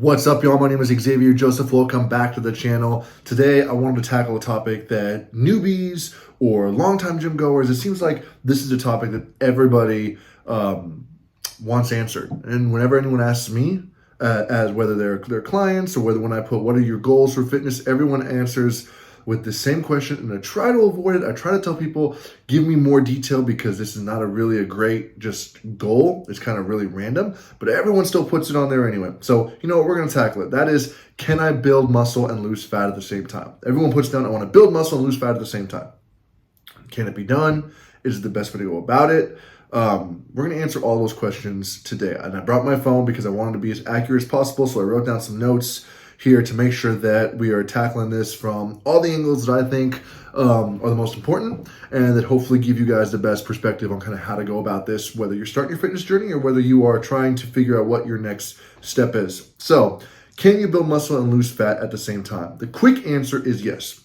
What's up, y'all? My name is Xavier Joseph. Welcome back to the channel. Today, I wanted to tackle a topic that newbies or longtime gym goers, it seems like this is a topic that everybody wants answered. And whenever anyone asks me, as whether they're clients or whether when I put, what are your goals for fitness, everyone answers with the same question, and I try to avoid it. I try to tell people, give me more detail because this is not really a great just goal. It's kind of really random, but everyone still puts it on there anyway. So you know what, we're going to tackle it. That is, can I build muscle and lose fat at the same time? Everyone puts down, I want to build muscle and lose fat at the same time. Can it be done? Is it the best way to go about it? We're going to answer all those questions today. And I brought my phone because I wanted to be as accurate as possible. So I wrote down some notes here to make sure that we are tackling this from all the angles that I think are the most important, and that hopefully give you guys the best perspective on kind of how to go about this, whether you're starting your fitness journey or whether you are trying to figure out what your next step is. So, can you build muscle and lose fat at the same time? The quick answer is yes.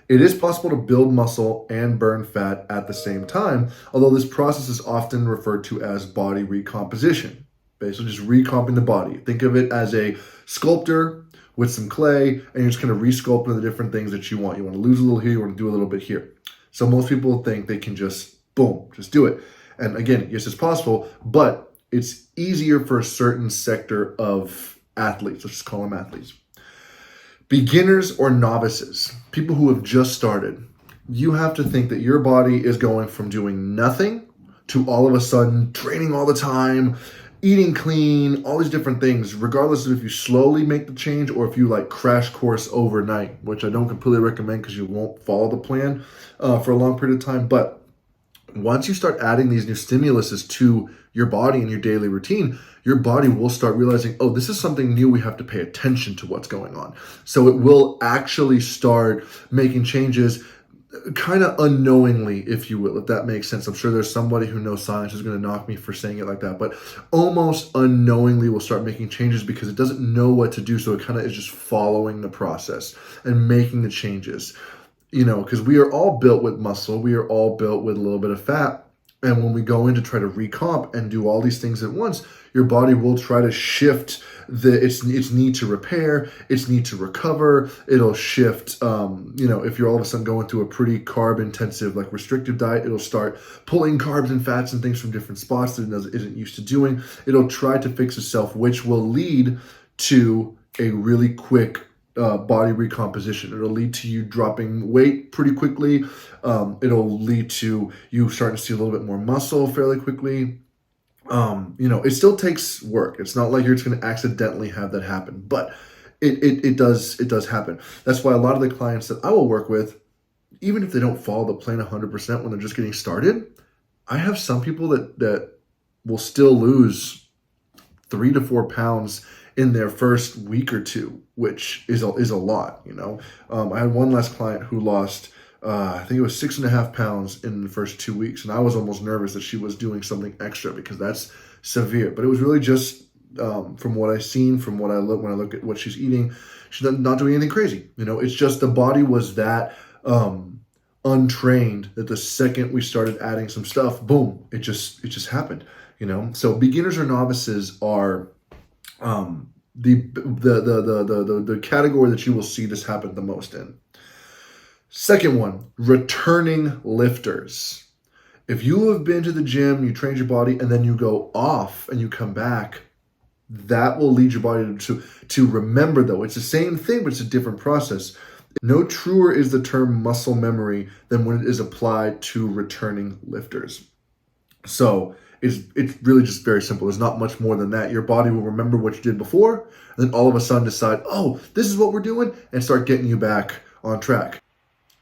It is possible to build muscle and burn fat at the same time, although this process is often referred to as body recomposition. Basically just recomping the body. Think of it as a sculptor with some clay, and you're just kind of resculpting the different things that you want. You want to lose a little here, you want to do a little bit here. So most people think they can just, boom, just do it. And again, yes, it's possible, but it's easier for a certain sector of athletes. Let's just call them athletes. Beginners or novices, people who have just started, you have to think that your body is going from doing nothing to all of a sudden training all the time, eating clean, all these different things, regardless of if you slowly make the change or if you like crash course overnight, which I don't completely recommend because you won't follow the plan for a long period of time. But once you start adding these new stimuluses to your body and your daily routine, your body will start realizing, oh, this is something new. We have to pay attention to what's going on. So it will actually start making changes kind of unknowingly, if you will, if that makes sense. I'm sure there's somebody who knows science who's going to knock me for saying it like that, but almost unknowingly will start making changes because it doesn't know what to do. So it kind of is just following the process and making the changes, you know, because we are all built with muscle. We are all built with a little bit of fat. And when we go in to try to recomp and do all these things at once, your body will try to shift its need to repair, its need to recover. It'll shift, if you're all of a sudden going through a pretty carb intensive, like restrictive diet, it'll start pulling carbs and fats and things from different spots that it isn't used to doing. It'll try to fix itself, which will lead to a really quick body recomposition. It'll lead to you dropping weight pretty quickly. It'll lead to you starting to see a little bit more muscle fairly quickly. It still takes work. It's not like you're just going to accidentally have that happen, but it does happen. That's why a lot of the clients that I will work with, even if they don't follow the plan 100% when they're just getting started, I have some people that will still lose 3 to 4 pounds in their first week or two, which is a lot, you know. I had one last client who lost, I think it was 6.5 pounds in the first 2 weeks. And I was almost nervous that she was doing something extra because that's severe. But it was really just from what I've seen, from what when I look at what she's eating, she's not doing anything crazy. You know, it's just the body was that untrained that the second we started adding some stuff, boom, it just happened, you know. So beginners or novices are the category that you will see this happen the most in. Second one, returning lifters. If you have been to the gym, you trained your body, and then you go off and you come back, that will lead your body to remember, though. It's the same thing, but it's a different process. No truer is the term muscle memory than when it is applied to returning lifters. So it's really just very simple. There's not much more than that. Your body will remember what you did before, and then all of a sudden decide, oh, this is what we're doing, and start getting you back on track.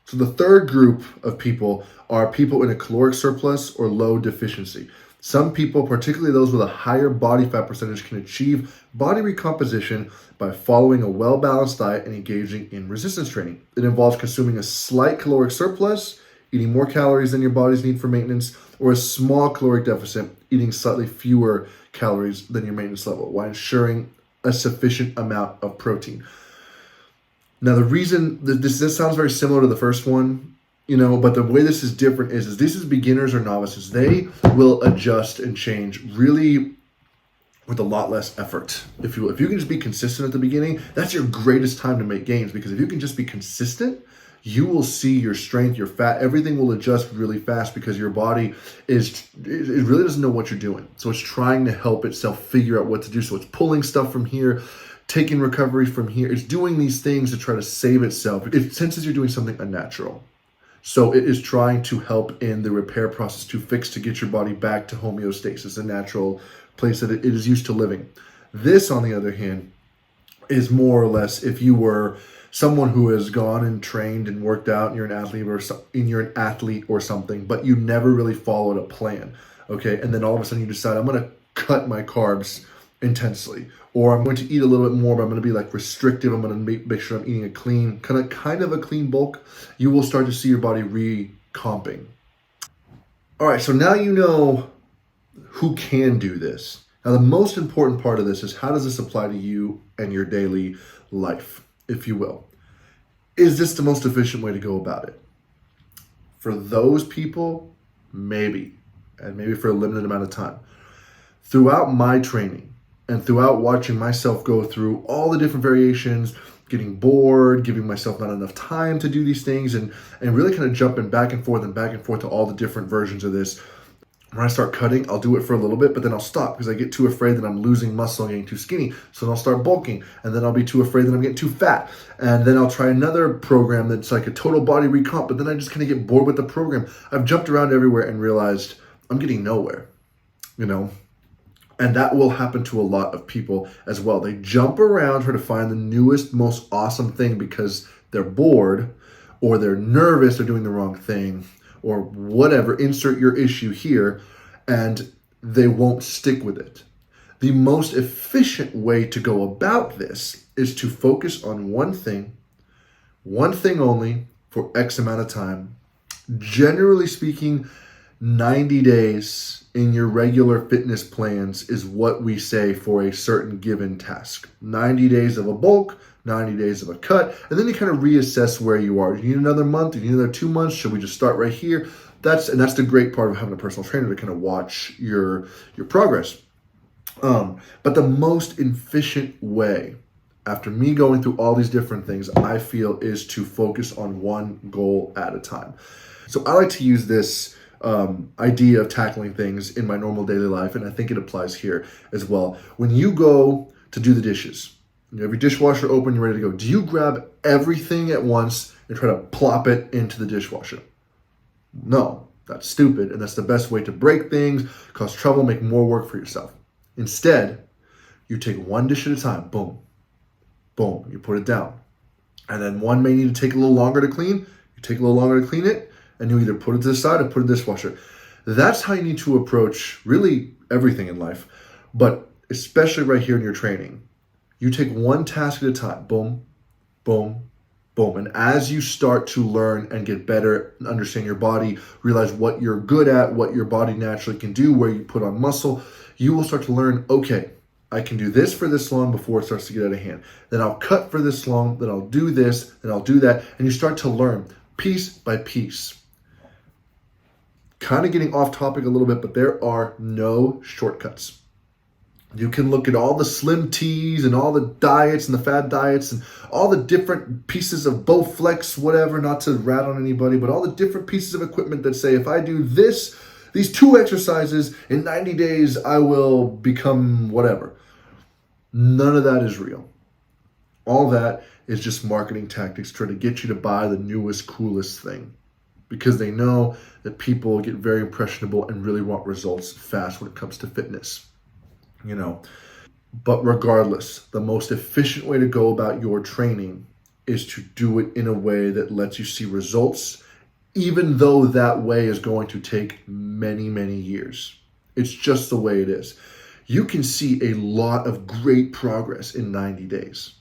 So the third group of people are people in a caloric surplus or low deficiency. Some people, particularly those with a higher body fat percentage, can achieve body recomposition by following a well-balanced diet and engaging in resistance training. It involves consuming a slight caloric surplus, eating more calories than your body's need for maintenance, or a small caloric deficit, eating slightly fewer calories than your maintenance level, while ensuring a sufficient amount of protein. Now, the reason that this sounds very similar to the first one, you know, but the way this is different is this is beginners or novices. They will adjust and change really with a lot less effort. If you can just be consistent at the beginning, that's your greatest time to make gains, because if you can just be consistent, you will see your strength, your fat, everything will adjust really fast, because your body it really doesn't know what you're doing. So it's trying to help itself figure out what to do. So it's pulling stuff from here, taking recovery from here. It's doing these things to try to save itself. It senses you're doing something unnatural. So it is trying to help in the repair process, to fix, to get your body back to homeostasis, a natural place that it is used to living. This, on the other hand, is more or less if you were someone who has gone and trained and worked out, and you're an athlete or something, but you never really followed a plan. Okay, and then all of a sudden you decide, I'm going to cut my carbs intensely, or I'm going to eat a little bit more, but I'm going to be like restrictive. I'm going to make sure I'm eating a clean, kind of a clean bulk. You will start to see your body recomping. All right, so now you know who can do this. Now, the most important part of this is, how does this apply to you and your daily life, if you will? Is this the most efficient way to go about it? For those people, maybe, and maybe for a limited amount of time. Throughout my training and throughout watching myself go through all the different variations, getting bored, giving myself not enough time to do these things, and really kind of jumping back and forth to all the different versions of this. When I start cutting, I'll do it for a little bit, but then I'll stop because I get too afraid that I'm losing muscle and getting too skinny. So then I'll start bulking, and then I'll be too afraid that I'm getting too fat. And then I'll try another program that's like a total body recomp, but then I just kind of get bored with the program. I've jumped around everywhere and realized I'm getting nowhere, you know? And that will happen to a lot of people as well. They jump around trying to find the newest, most awesome thing because they're bored, or they're nervous, they're doing the wrong thing, or whatever, insert your issue here, and they won't stick with it. The most efficient way to go about this is to focus on one thing only, for X amount of time. Generally speaking, 90 days in your regular fitness plans is what we say for a certain given task. 90 days of a bulk, 90 days of a cut, and then you kind of reassess where you are. Do you need another month? Do you need another 2 months? Should we just start right here? That's the great part of having a personal trainer, to kind of watch your progress. But the most efficient way, after me going through all these different things, I feel, is to focus on one goal at a time. So I like to use this idea of tackling things in my normal daily life, and I think it applies here as well. When you go to do the dishes, you have your dishwasher open, you're ready to go. Do you grab everything at once and try to plop it into the dishwasher? No, that's stupid, and that's the best way to break things, cause trouble, make more work for yourself. Instead, you take one dish at a time. Boom, boom, you put it down. And then one may need to take a little longer to clean. You take a little longer to clean it, and you either put it to the side or put it in the dishwasher. That's how you need to approach really everything in life, but especially right here in your training. You take one task at a time. Boom, boom, boom. And as you start to learn and get better, understand your body, realize what you're good at, what your body naturally can do, where you put on muscle, you will start to learn, okay, I can do this for this long before it starts to get out of hand. Then I'll cut for this long, then I'll do this, then I'll do that. And you start to learn piece by piece. Kind of getting off topic a little bit, but there are no shortcuts. You can look at all the slim teas and all the diets and the fad diets and all the different pieces of Bowflex, whatever, not to rat on anybody, but all the different pieces of equipment that say, if I do these 2 exercises in 90 days, I will become whatever. None of that is real. All that is just marketing tactics, trying to get you to buy the newest, coolest thing, because they know that people get very impressionable and really want results fast when it comes to fitness. But regardless, the most efficient way to go about your training is to do it in a way that lets you see results, even though that way is going to take many, many years. It's just the way it is. You can see a lot of great progress in 90 days.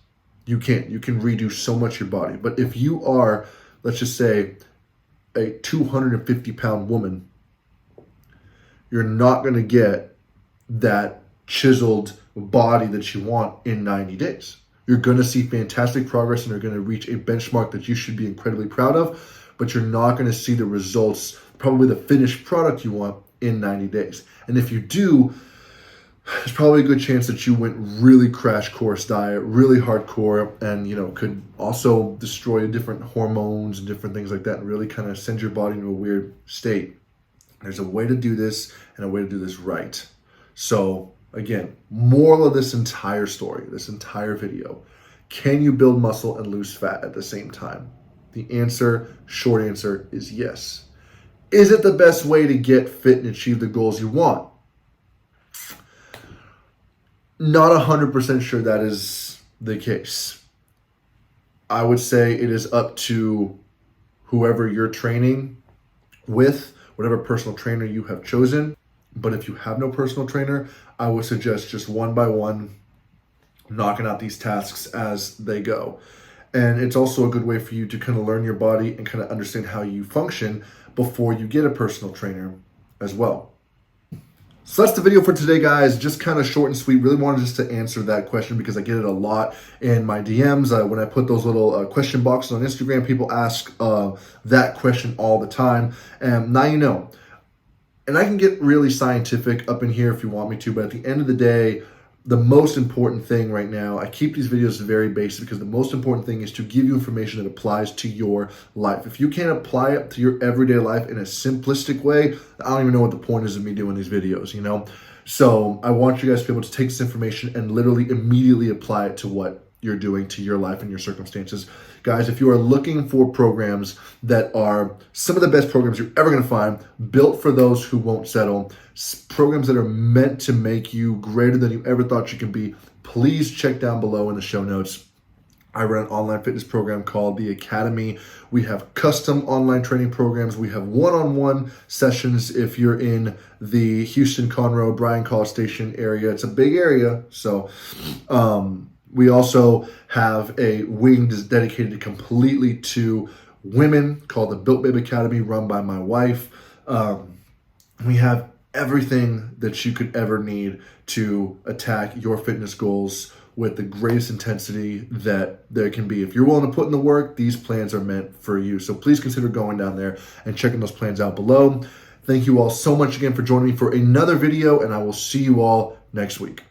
You can redo so much of your body. But if you are, let's just say, a 250-pound woman, you're not going to get that chiseled body that you want in 90 days. You're going to see fantastic progress, and you're going to reach a benchmark that you should be incredibly proud of, but you're not going to see the results, probably the finished product you want, in 90 days. And if you do, there's probably a good chance that you went really crash course diet, really hardcore, and could also destroy different hormones and different things like that, and really kind of send your body into a weird state. There's a way to do this and a way to do this right. So again, moral of this entire story, this entire video: can you build muscle and lose fat at the same time? The answer, short answer, is yes. Is it the best way to get fit and achieve the goals you want? Not 100% sure that is the case. I would say it is up to whoever you're training with, whatever personal trainer you have chosen. But if you have no personal trainer, I would suggest just one by one, knocking out these tasks as they go. And it's also a good way for you to kind of learn your body and kind of understand how you function before you get a personal trainer as well. So that's the video for today, guys. Just kind of short and sweet. Really wanted just to answer that question because I get it a lot in my DMs. When I put those little question boxes on Instagram, people ask that question all the time. And now you know. And I can get really scientific up in here if you want me to, but at the end of the day, the most important thing right now, I keep these videos very basic because the most important thing is to give you information that applies to your life. If you can't apply it to your everyday life in a simplistic way, I don't even know what the point is of me doing these videos, So I want you guys to be able to take this information and literally immediately apply it to what you're doing, to your life and your circumstances. Guys, if you are looking for programs that are some of the best programs you're ever going to find, built for those who won't settle, programs that are meant to make you greater than you ever thought you can be, please check down below in the show notes. I run an online fitness program called The Academy. We have custom online training programs. We have one-on-one sessions if you're in the Houston, Conroe, Bryan, College Station area. It's a big area, so we also have a wing dedicated completely to women called the Built Babe Academy, run by my wife. We have everything that you could ever need to attack your fitness goals with the greatest intensity that there can be. If you're willing to put in the work, these plans are meant for you. So please consider going down there and checking those plans out below. Thank you all so much again for joining me for another video, and I will see you all next week.